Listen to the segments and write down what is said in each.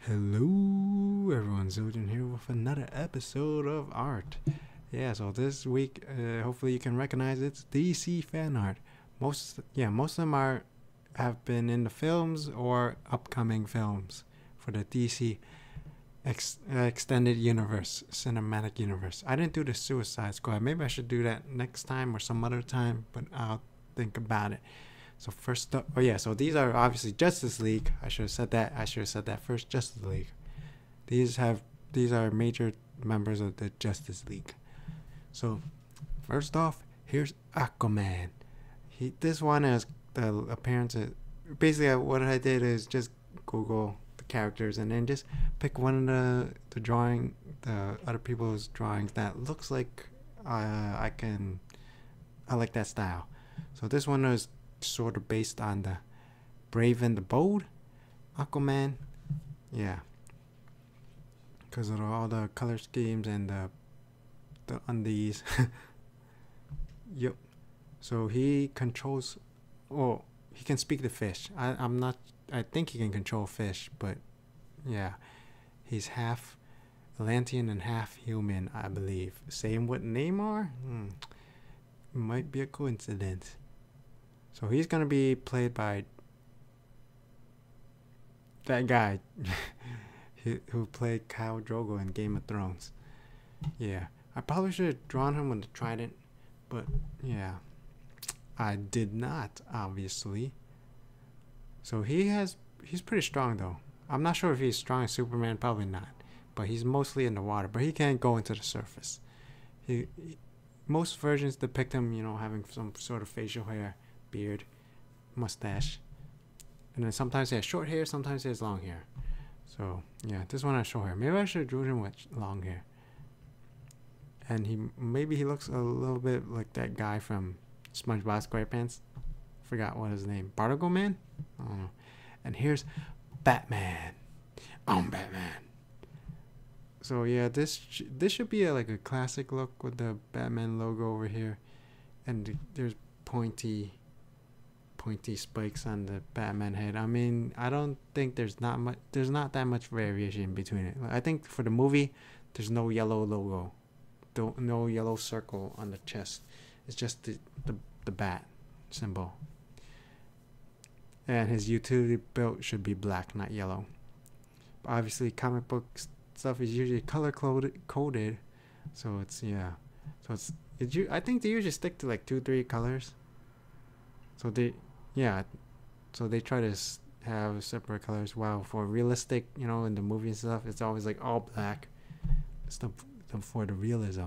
Hello, everyone. Ziljin here with another episode of art. Yeah, so this week, hopefully you can recognize it's DC fan art. Most of them have been in the films or upcoming films for the DC extended universe, cinematic universe. I didn't do the Suicide Squad. Maybe I should do that next time or some other time, but I'll think about it. So first up, so these are obviously Justice League. I should have said that first. Justice League. These are major members of the Justice League. So first off, here's Aquaman. This one has the appearances. Basically, what I did is just Google the characters and then just pick one of the other people's drawings that looks like I like that style. So this one is sort of based on the Brave and the Bold Aquaman. Yeah, because of all the color schemes and the undies. Yep. So he controls. Oh, he can speak to fish. I think he can control fish, but yeah, he's half Atlantean and half human, I believe. Same with Neymar. Might be a coincidence. So he's going to be played by that guy who played Khal Drogo in Game of Thrones. Yeah. I probably should have drawn him with the trident, but yeah. I did not, obviously. So he's pretty strong, though. I'm not sure if he's strong as Superman, probably not. But he's mostly in the water, but he can't go into the surface. Most versions depict him, having some sort of facial hair, beard, mustache, and then sometimes he has short hair, sometimes he has long hair. So yeah, this one has short hair. Maybe I should have drew him with long hair. And he looks a little bit like that guy from SpongeBob SquarePants. Forgot what his name. Barnacle Man? I don't know. And here's Batman. I'm Batman. So yeah, this should be like a classic look with the Batman logo over here, and there's pointy spikes on the Batman head. I mean, I don't think there's not that much variation between it. I think for the movie, there's no yellow logo, no yellow circle on the chest. It's just the bat symbol. And his utility belt should be black, not yellow. But obviously, comic book stuff is usually color coded, so it's I think they usually stick to like 2-3 colors. So they try to have separate colors. While for realistic, in the movie and stuff, it's always like all black. Stuff for the realism.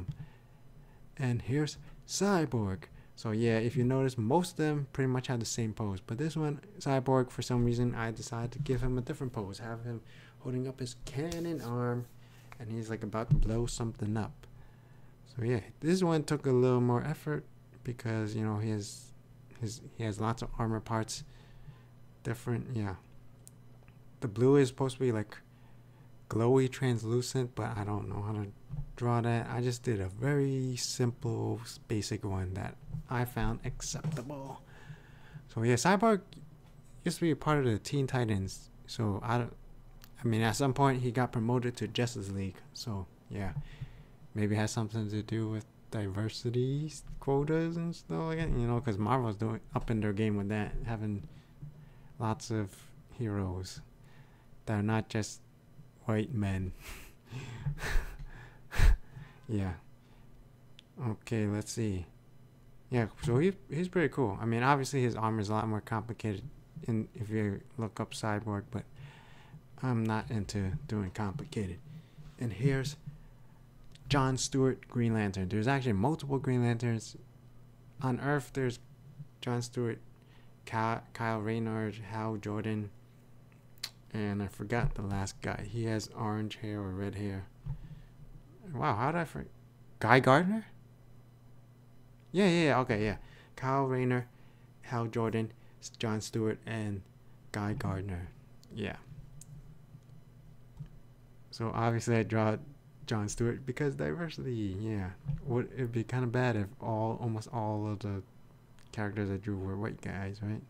And here's Cyborg. So yeah, if you notice, most of them pretty much have the same pose. But this one, Cyborg, for some reason, I decided to give him a different pose. Have him holding up his cannon arm, and he's like about to blow something up. So yeah, this one took a little more effort because he has lots of armor parts. Different, yeah. The blue is supposed to be like glowy, translucent, but I don't know how to draw that. I just did a very simple, basic one that I found acceptable. So yeah, Cyborg used to be a part of the Teen Titans. So I mean, at some point he got promoted to Justice League. So yeah, maybe it has something to do with diversity quotas and stuff like that. Because Marvel's up in their game with that, having lots of heroes that are not just white men. Yeah. Okay, let's see. Yeah, so he's pretty cool. I mean, obviously his armor is a lot more complicated if you look up Cyborg, but I'm not into doing complicated. And here's Jon Stewart, Green Lantern. There's actually multiple Green Lanterns. On Earth, there's Jon Stewart, Kyle Rayner, Hal Jordan, and I forgot the last guy. He has orange hair or red hair. Wow, how did I forget? Guy Gardner? Yeah, okay, yeah. Kyle Rayner, Hal Jordan, Jon Stewart, and Guy Gardner. Yeah. So obviously I draw Jon Stewart because diversity, yeah. It'd be kind of bad if almost all of the characters I drew were white guys, right?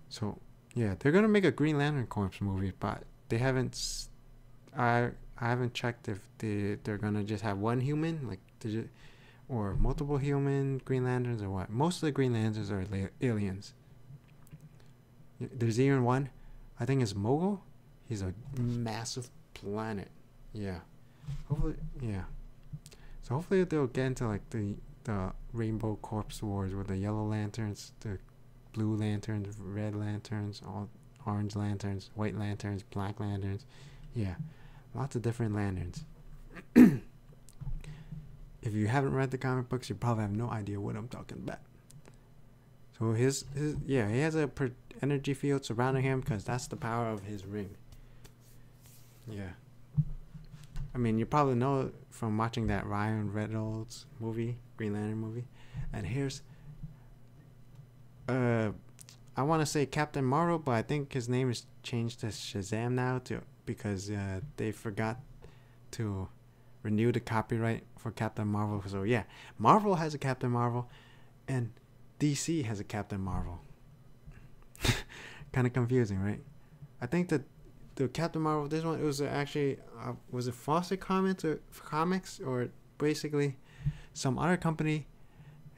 So yeah, they're gonna make a Green Lantern Corps movie, but they haven't. I haven't checked if they're gonna just have one human, like or multiple human Green Lanterns or what. Most of the Green Lanterns are aliens. There's even one, I think it's Mogul. He's a massive planet. Yeah. Hopefully, yeah. So hopefully they'll get into like the Rainbow Corps Wars with the yellow lanterns, the blue lanterns, red lanterns, all orange lanterns, white lanterns, black lanterns. Yeah, lots of different lanterns. If you haven't read the comic books, you probably have no idea what I'm talking about. So he has a energy field surrounding him because that's the power of his ring. Yeah. I mean, you probably know from watching that Ryan Reynolds movie, Green Lantern movie. And here's, I want to say Captain Marvel, but I think his name is changed to Shazam now because they forgot to renew the copyright for Captain Marvel. So yeah, Marvel has a Captain Marvel, and DC has a Captain Marvel. Kind of confusing, right? I think that the Captain Marvel, this one, it was actually was it Fawcett Comics or basically some other company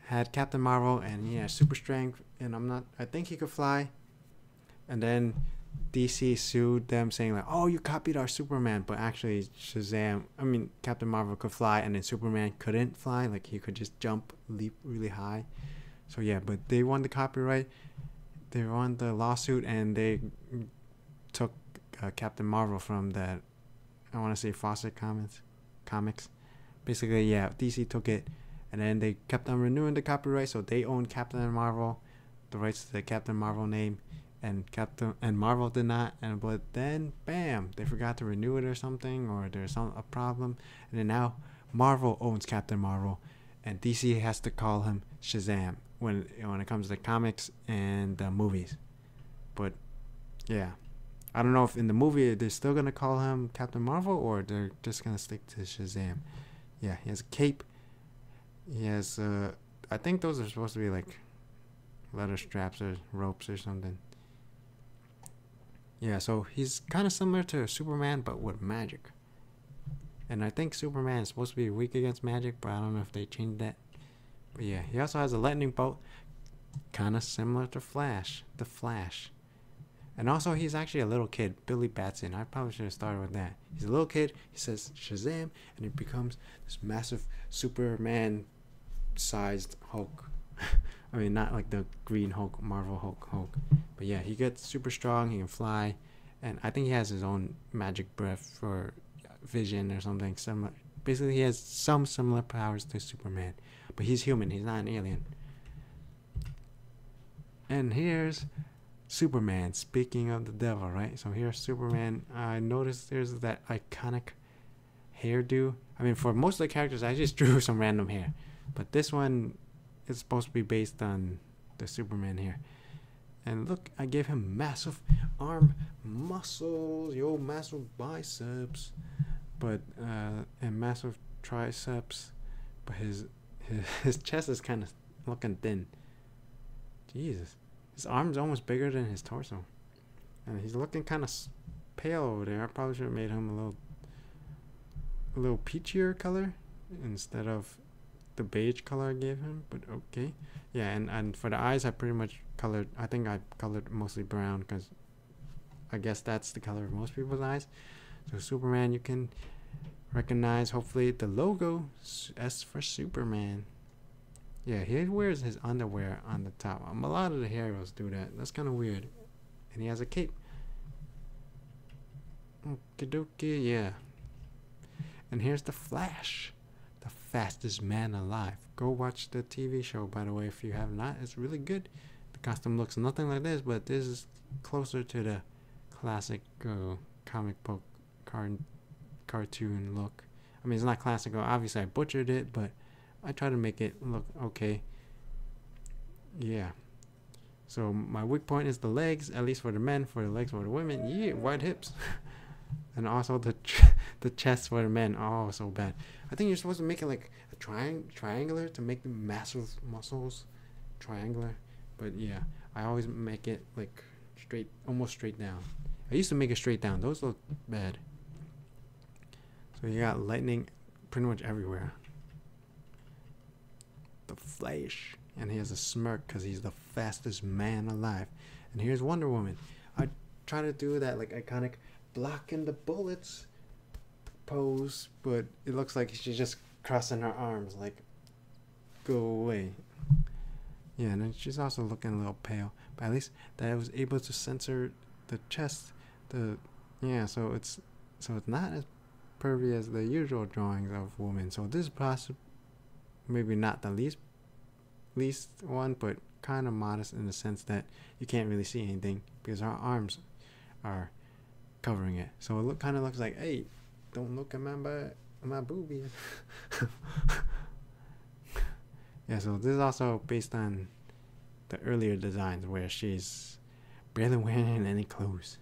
had Captain Marvel, and he had super strength, and I think he could fly, and then DC sued them saying like, oh, you copied our Superman, but actually Captain Marvel could fly, and then Superman couldn't fly, like he could just leap really high. So yeah, but they won the copyright, they won the lawsuit, and they took Captain Marvel from that, I want to say Fawcett Comics. Basically, yeah, DC took it, and then they kept on renewing the copyright, so they own Captain Marvel, the rights to the Captain Marvel name, and Marvel did not, but then bam, they forgot to renew it or something, or there's a problem, and then now Marvel owns Captain Marvel, and DC has to call him Shazam when it comes to comics and movies. But yeah, I don't know if in the movie they're still gonna call him Captain Marvel or they're just gonna stick to Shazam. Yeah, he has a cape. He has I think those are supposed to be like leather straps or ropes or something. Yeah, so he's kind of similar to Superman but with magic. And I think Superman is supposed to be weak against magic, but I don't know if they changed that. But yeah, he also has a lightning bolt, kind of similar to the Flash. And also, he's actually a little kid, Billy Batson. I probably should have started with that. He's a little kid. He says Shazam, and he becomes this massive Superman-sized Hulk. I mean, not like the Green Hulk, Marvel Hulk. But yeah, he gets super strong. He can fly, and I think he has his own magic breath for vision or something similar. Basically, he has some similar powers to Superman, but he's human. He's not an alien. And here's Superman. Speaking of the devil, right? So here's Superman. I noticed there's that iconic hairdo. I mean, for most of the characters, I just drew some random hair, but this one is supposed to be based on the Superman here. And look, I gave him massive arm muscles, massive biceps, but and massive triceps, but his chest is kind of looking thin. Jesus. His arm's almost bigger than his torso. And he's looking kind of pale over there. I probably should have made him a little peachier color instead of the beige color I gave him. But okay. Yeah, and for the eyes, I pretty much colored. I think I colored mostly brown because I guess that's the color of most people's eyes. So Superman, you can recognize hopefully the logo, S for Superman. Yeah, he wears his underwear on the top. A lot of the heroes do that. That's kind of weird. And he has a cape. Okie yeah. And here's the Flash, the fastest man alive. Go watch the TV show, by the way, if you have not. It's really good. The costume looks nothing like this, but this is closer to the classic comic book cartoon look. I mean, it's not classical. Obviously, I butchered it, but I try to make it look okay. Yeah. So my weak point is the legs, at least for the men. For the legs for the women, yeah, wide hips. And also the chest for the men. Oh, so bad. I think you're supposed to make it like a triangular to make the massive muscles triangular. But yeah, I always make it like straight, almost straight down. I used to make it straight down. Those look bad. So you got lightning pretty much everywhere. The Flash. And he has a smirk because he's the fastest man alive. And here's Wonder Woman. I try to do that like iconic blocking the bullets pose, but it looks like she's just crossing her arms like, go away. Yeah, and then she's also looking a little pale. But at least that I was able to censor the chest. So it's not as pervy as the usual drawings of women. So this is possibly maybe not the least one, but kind of modest in the sense that you can't really see anything because her arms are covering it. So it kind of looks like, hey, don't look at my boobies. Yeah, so this is also based on the earlier designs where she's barely wearing any clothes.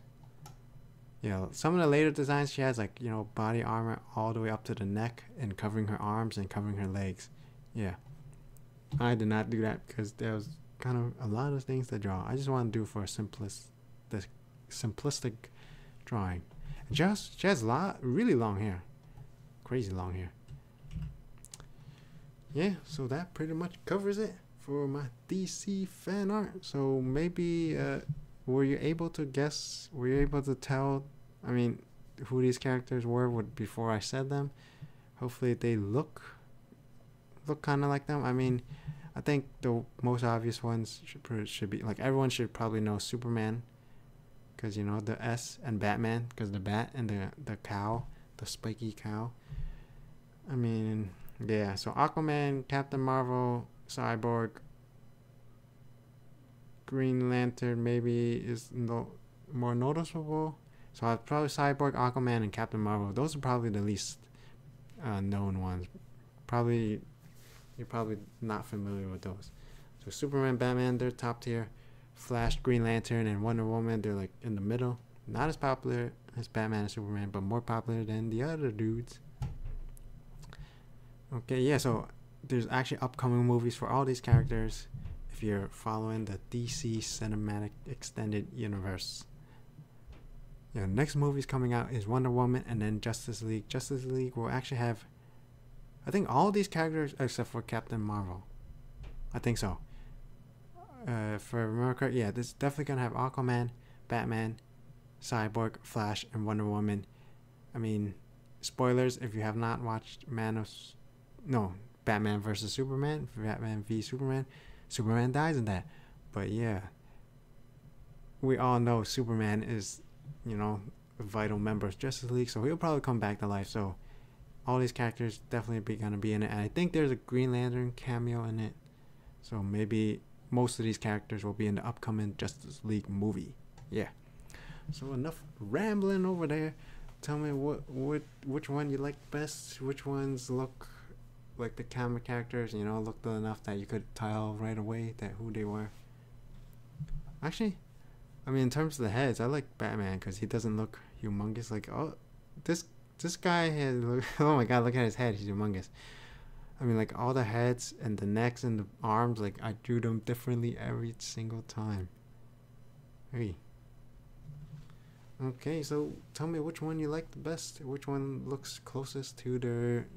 Yeah, some of the later designs she has like, body armor all the way up to the neck and covering her arms and covering her legs. Yeah. I did not do that because there was kind of a lot of things to draw. I just want to do for the simplistic drawing. And she has really long hair. Crazy long hair. Yeah, so that pretty much covers it for my DC fan art. So maybe were you able to tell, who these characters were before I said them? Hopefully they look kind of like them. I think the most obvious ones should be, like, everyone should probably know Superman, because the S, and Batman because the bat and the cow, the spiky cow. Yeah, so Aquaman, Captain Marvel, Cyborg, Green Lantern maybe is more noticeable. So I'd probably Cyborg, Aquaman, and Captain Marvel. Those are probably the least known ones. You're probably not familiar with those. So Superman, Batman, they're top tier. Flash, Green Lantern, and Wonder Woman, they're like in the middle. Not as popular as Batman and Superman, but more popular than the other dudes. Okay, yeah, so there's actually upcoming movies for all these characters if you're following the DC Cinematic Extended Universe. Yeah, next movie's coming out is Wonder Woman and then Justice League. Justice League will actually have, I think, all these characters except for Captain Marvel. I think so. If I remember correct, yeah, this is definitely going to have Aquaman, Batman, Cyborg, Flash, and Wonder Woman. Spoilers if you have not watched Batman vs. Superman, Batman v Superman. Superman dies in that. But yeah, we all know Superman is, a vital member of Justice League, so he'll probably come back to life. So all these characters definitely gonna be in it, and I think there's a Green Lantern cameo in it. So maybe most of these characters will be in the upcoming Justice League movie. Yeah. So enough rambling over there. Tell me which one you like best. Which ones look like the comic characters, looked enough that you could tell right away that who they were. Actually, in terms of the heads, I like Batman because he doesn't look humongous. Like, oh, this guy has, oh my god, look at his head, he's humongous. Like all the heads and the necks and the arms, like I drew them differently every single time. Hey. Okay, so tell me which one you like the best. Which one looks closest to their,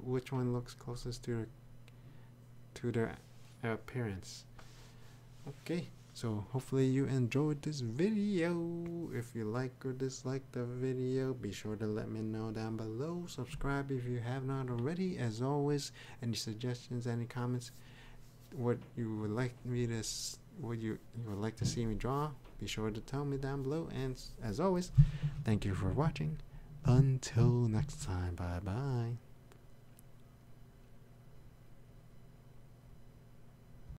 which one looks closest to their appearance. Okay, so hopefully you enjoyed this video. If you like or dislike the video, be sure to let me know down below. Subscribe if you have not already. As always, any suggestions, any comments, what you would like to see me draw, be sure to tell me down below. And as always, thank you for watching. Until next time, bye bye.